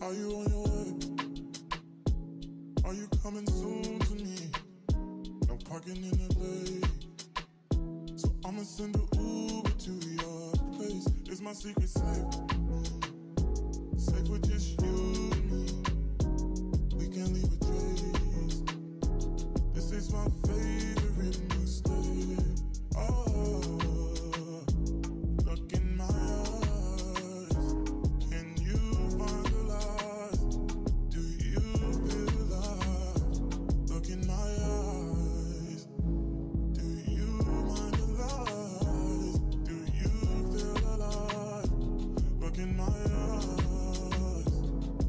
Are you on your way? Are you coming soon to me? No parking in LA, so I'ma send an Uber to your place. It's my secret safe, safe with just you and me. We can't leave a trace. This is my favorite mistake. Oh, look in my eyes. Can you find the lies? Do you feel alive? Look in my eyes. Do you mind the lies? Do you feel alive? Look in my eyes.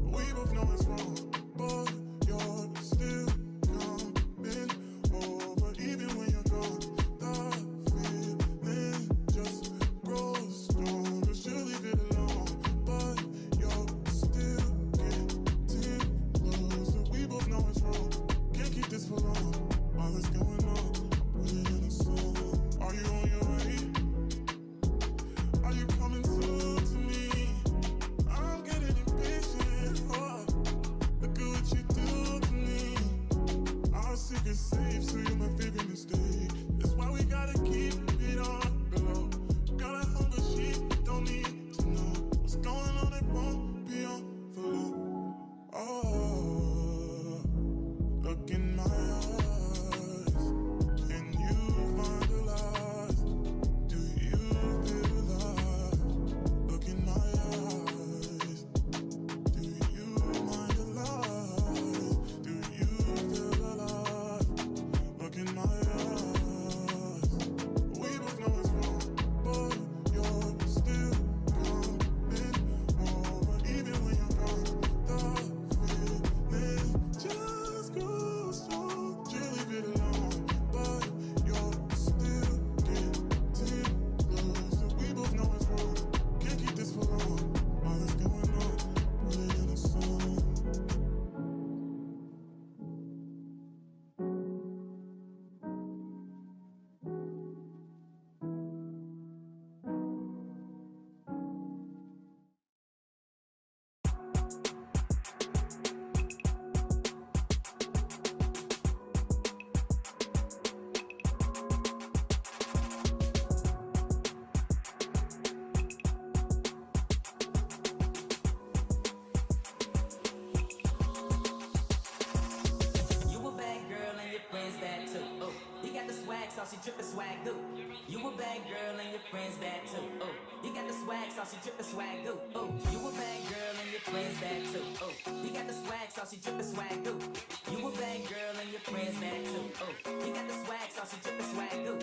We both know it's wrong, but you're still coming over. Even when you're gone, the feeling just grows stronger. She'll leave it alone, but you're still getting closer. We both know it's wrong, can't keep this for long. All that's going on, put it in a song. Are you on your way? Are you coming soon to me? I'm getting impatient. Oh, look at what you do to me. Our secret's safe, so you're my favorite mistake. That's why we gotta keep it on the low. Got a hunger, she don't need to know what's going on. It won't be on for long. Oh, look in my eyes. Can you find the lies? Do you feel alive? Look in my eyes. Do you mind the lies? Do you feel alive? Look in my eyes. We both know it's wrong, but you're still coming over. Even when you're gone, the feeling just grows strong. You leave it alone, but you're still getting closer. We both know it's wrong, can't keep this for long. All that's going on, put it in a song. You a bad girl and your friends bad too. Oh, you got the swag, saucy drippin' swag goo. You a bad girl and your friends bad too. Oh, you got the swag, saucy drippin' swag goo. Oh, you a bad girl and your friends bad too. Oh, you got the swag, saucy drippin' swag goo. You a bad girl and your friends bad too. Oh, you got the swag, saucy drippin' swag goo.